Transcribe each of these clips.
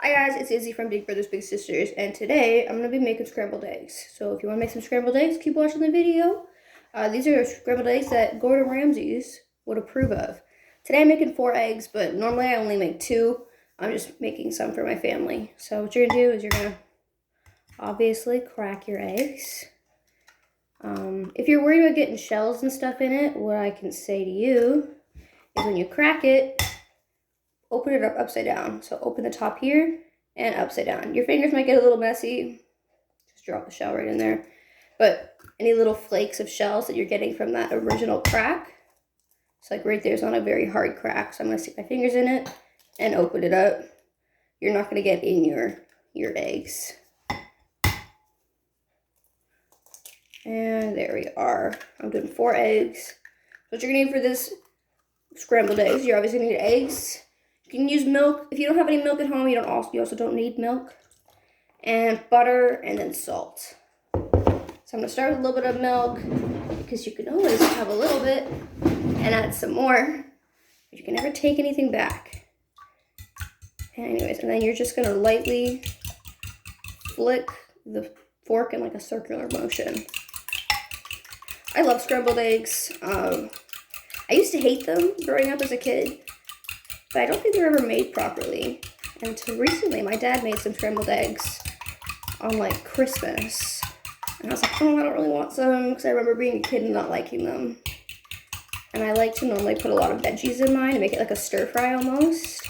Hi guys, it's Izzy from Big Brothers Big Sisters, and today I'm going to be making scrambled eggs. So if you want to make some scrambled eggs, keep watching the video. These are scrambled eggs that Gordon Ramsay's would approve of. Today I'm making 4 eggs, but normally I only make 2. I'm just making some for my family. So what you're going to do is you're going to obviously crack your eggs. If you're worried about getting shells and stuff in it, what I can say to you is when you crack it, open it up upside down. So open the top here and upside down. Your fingers might get a little messy. Just drop the shell right in there. But any little flakes of shells that you're getting from that original crack, it's like right there's not a very hard crack. So I'm going to stick my fingers in it and open it up. You're not going to get in your eggs. And there we are. I'm doing 4 eggs. What you're going to need for this scrambled eggs, you're obviously going to need eggs. You can use milk. If you don't have any milk at home, you also don't need milk. And butter, and then salt. So I'm going to start with a little bit of milk, because you can always have a little bit and add some more. But you can never take anything back. Anyways, and then you're just going to lightly flick the fork in like a circular motion. I love scrambled eggs. I used to hate them growing up as a kid, but I don't think they were ever made properly. And until recently, my dad made some scrambled eggs on like Christmas. And I was like, oh, I don't really want some, because I remember being a kid and not liking them. And I like to normally put a lot of veggies in mine to make it like a stir fry almost.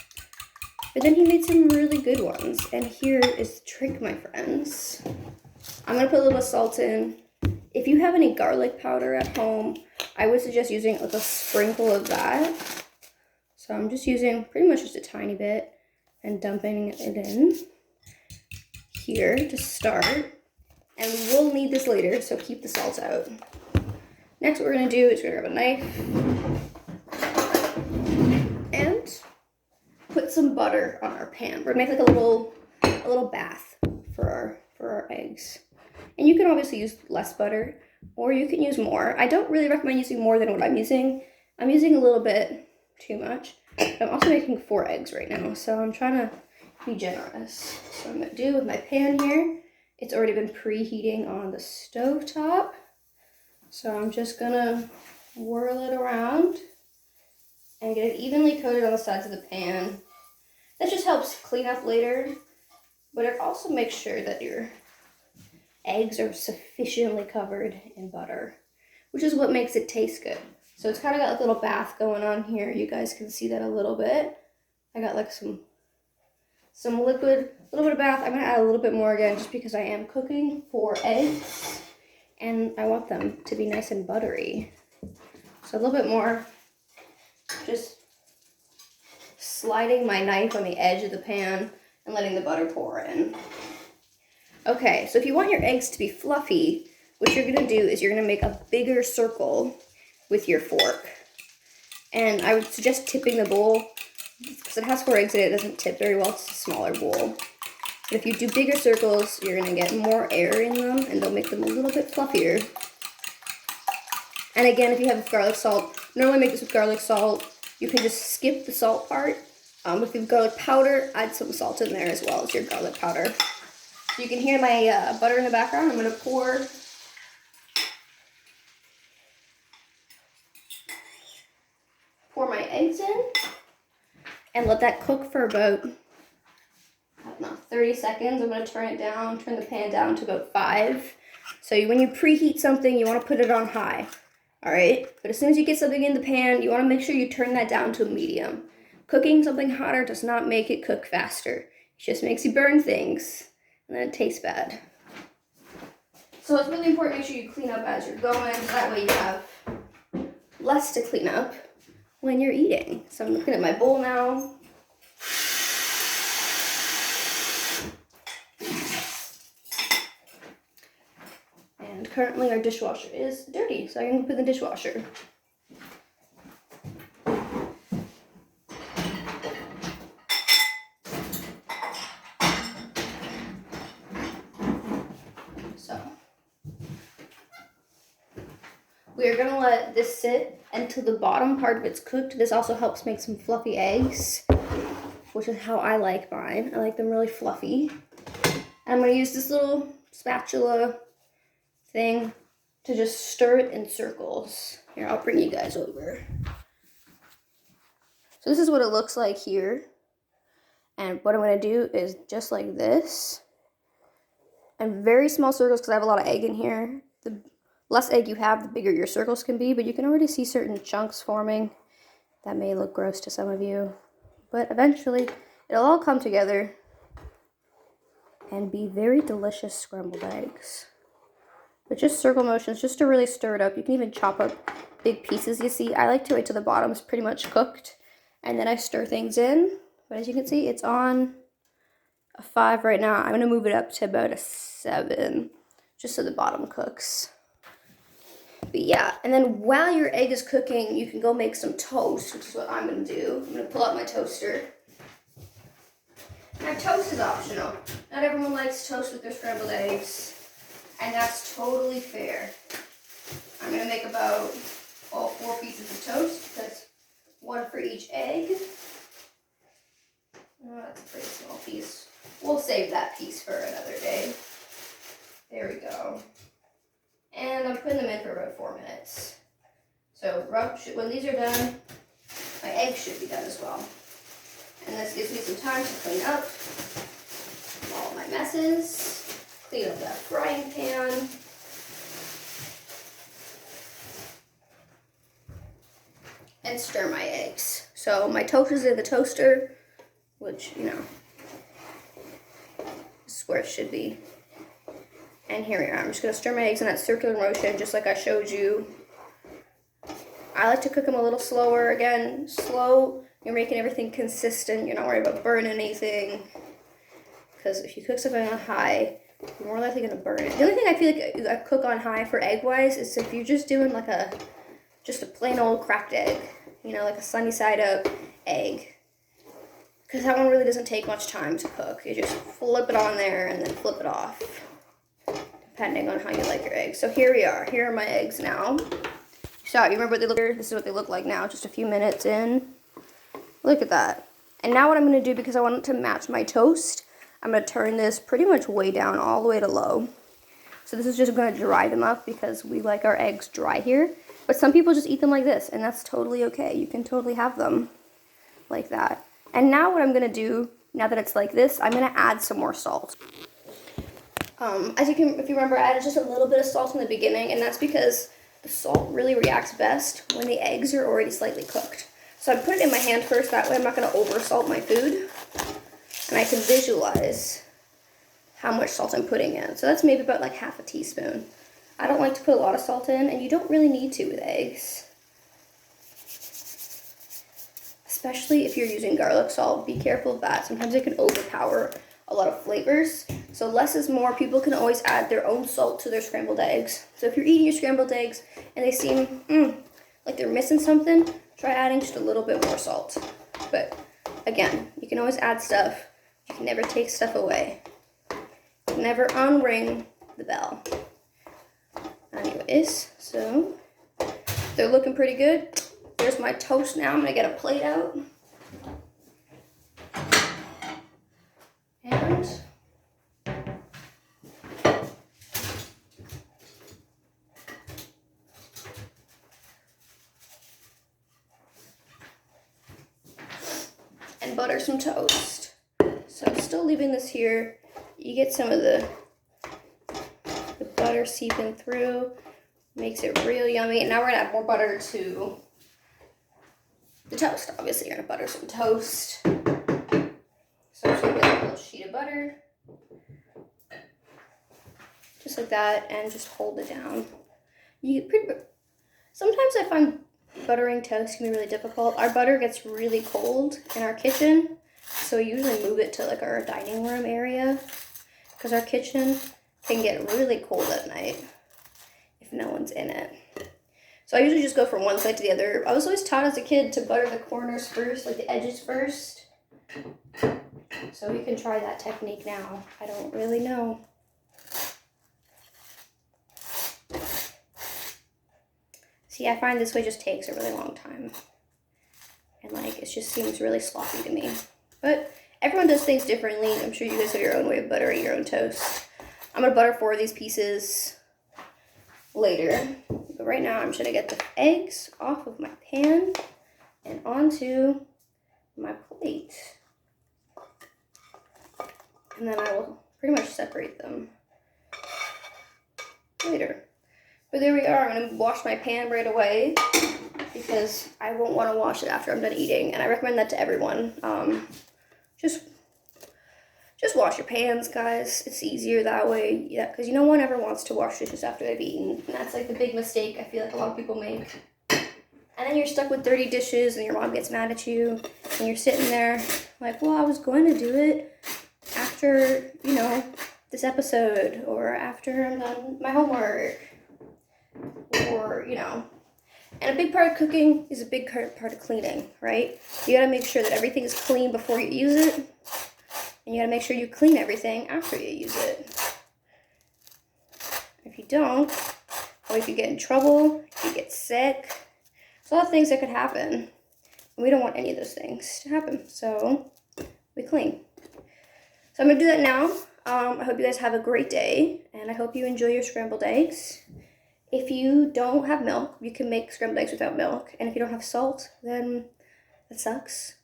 But then he made some really good ones. And here is the trick, my friends. I'm going to put a little bit of salt in. If you have any garlic powder at home, I would suggest using like a sprinkle of that. So I'm just using pretty much just a tiny bit and dumping it in here to start. And we will need this later, so keep the salt out. Next, what we're going to do is we're going to grab a knife and put some butter on our pan. We're going to make like a little bath for our eggs. And you can obviously use less butter, or you can use more. I don't really recommend using more than what I'm using. I'm using a little bit too much. But I'm also making 4 eggs right now, so I'm trying to be generous. So I'm going to do with my pan here, it's already been preheating on the stove top. So I'm just going to whirl it around and get it evenly coated on the sides of the pan. That just helps clean up later, but it also makes sure that your eggs are sufficiently covered in butter, which is what makes it taste good. So it's kind of got like a little bath going on here. You guys can see that a little bit. I got like some liquid, a little bit of bath. I'm going to add a little bit more again just because I am cooking 4 eggs and I want them to be nice and buttery. So a little bit more, just sliding my knife on the edge of the pan and letting the butter pour in. Okay, so if you want your eggs to be fluffy, what you're going to do is you're going to make a bigger circle with your fork. And I would suggest tipping the bowl, because it has 4 eggs in it, it doesn't tip very well, it's a smaller bowl. But if you do bigger circles, you're going to get more air in them, and they'll make them a little bit fluffier. And again, if you have garlic salt, normally make this with garlic salt. You can just skip the salt part. If you have garlic powder, add some salt in there as well as your garlic powder. So you can hear my butter in the background. I'm going to pour my eggs in and let that cook for about, I don't know, 30 seconds. I'm going to turn the pan down to about 5. So when you preheat something, you want to put it on high, all right? But as soon as you get something in the pan, you want to make sure you turn that down to a medium. Cooking something hotter does not make it cook faster. It just makes you burn things, and then it tastes bad. So it's really important to make sure you clean up as you're going, so that way you have less to clean up when you're eating. So I'm looking at my bowl now. And currently our dishwasher is dirty, so I'm going to put it in the dishwasher. We are going to let this sit until the bottom part of it's cooked. This also helps make some fluffy eggs, which is how I like mine. I like them really fluffy. And I'm going to use this little spatula thing to just stir it in circles. Here, I'll bring you guys over. So this is what it looks like here. And what I'm going to do is just like this. And very small circles because I have a lot of egg in here. The less egg you have, the bigger your circles can be. But you can already see certain chunks forming. That may look gross to some of you. But eventually, it'll all come together and be very delicious scrambled eggs. But just circle motions, just to really stir it up. You can even chop up big pieces, you see. I like to wait till the bottom's pretty much cooked. And then I stir things in. But as you can see, it's on a 5 right now. I'm going to move it up to about a 7, just so the bottom cooks. But yeah, and then while your egg is cooking, you can go make some toast, which is what I'm going to do. I'm going to pull out my toaster. Now, toast is optional. Not everyone likes toast with their scrambled eggs, and that's totally fair. I'm going to make about all 4 pieces of toast, because 1 for each egg. Oh, that's a pretty small piece. We'll save that piece for another day. There we go. And I'm putting them in for about 4 minutes. So when these are done, my eggs should be done as well. And this gives me some time to clean up all my messes, clean up that frying pan. And stir my eggs. So my toast is in the toaster, which, you know, this is where it should be. And here we are. I'm just going to stir my eggs in that circular motion, just like I showed you. I like to cook them a little slower. Again, slow. You're making everything consistent. You're not worried about burning anything. Because if you cook something on high, you're more likely going to burn it. The only thing I feel like I cook on high for egg-wise is if you're just doing like just a plain old cracked egg. You know, like a sunny side up egg. Because that one really doesn't take much time to cook. You just flip it on there and then flip it off. Depending on how you like your eggs. So here we are. Here are my eggs now. So you remember what they look like? This is what they look like now, just a few minutes in. Look at that. And now what I'm going to do, because I want it to match my toast, I'm going to turn this pretty much way down, all the way to low. So this is just going to dry them up, because we like our eggs dry here. But some people just eat them like this, and that's totally okay. You can totally have them like that. And now what I'm going to do, now that it's like this, I'm going to add some more salt. If you remember, I added just a little bit of salt in the beginning, and that's because the salt really reacts best when the eggs are already slightly cooked. So I put it in my hand first, that way I'm not going to over salt my food, and I can visualize how much salt I'm putting in. So that's maybe about like half a teaspoon. I don't like to put a lot of salt in, and you don't really need to with eggs. Especially if you're using garlic salt, be careful of that. Sometimes it can overpower a lot of flavors. So less is more. People can always add their own salt to their scrambled eggs. So if you're eating your scrambled eggs and they seem like they're missing something, try adding just a little bit more salt. But again, you can always add stuff. You can never take stuff away. You can never unring the bell. Anyways, so they're looking pretty good. There's my toast now. I'm gonna get a plate out. And butter some toast. So I'm still leaving this here. You get some of the butter seeping through. Makes it real yummy. And now we're gonna add more butter to the toast. Obviously, you're gonna butter some toast. So I'm just gonna get a little sheet of butter. Just like that, and just hold it down. Sometimes I find buttering toast can be really difficult. Our butter gets really cold in our kitchen, so we usually move it to like our dining room area, because our kitchen can get really cold at night if no one's in it. So I usually just go from one side to the other. I was always taught as a kid to butter the corners first, like the edges first. So you can try that technique now. I don't really know. See, I find this way just takes a really long time. And like, it just seems really sloppy to me. But everyone does things differently. I'm sure you guys have your own way of buttering your own toast. I'm going to butter 4 of these pieces later. But right now, I'm just going to get the eggs off of my pan and onto my plate. And then I will pretty much separate them later. But there we are. I'm going to wash my pan right away because I won't want to wash it after I'm done eating. And I recommend that to everyone. Just wash your pans, guys. It's easier that way. Yeah, because no one ever wants to wash dishes after they've eaten. And that's like the big mistake I feel like a lot of people make. And then you're stuck with dirty dishes and your mom gets mad at you. And you're sitting there like, well, I was going to do it after, this episode. Or after I'm done with my homework. Or, And a big part of cooking is a big part of cleaning, right? You gotta make sure that everything is clean before you use it. And you gotta make sure you clean everything after you use it. If you don't, or if you get in trouble, if you get sick, there's a lot of things that could happen. And we don't want any of those things to happen. So we clean. So I'm gonna do that now. I hope you guys have a great day, and I hope you enjoy your scrambled eggs. If you don't have milk, you can make scrambled eggs without milk. And if you don't have salt, then that sucks.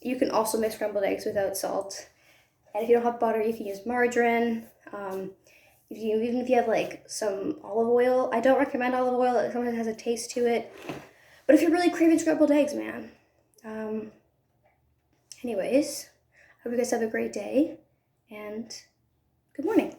You can also make scrambled eggs without salt. And if you don't have butter, you can use margarine. Even if you have like some olive oil, I don't recommend olive oil. It sometimes has a taste to it. But if you're really craving scrambled eggs, man. Anyways, hope you guys have a great day. And good morning.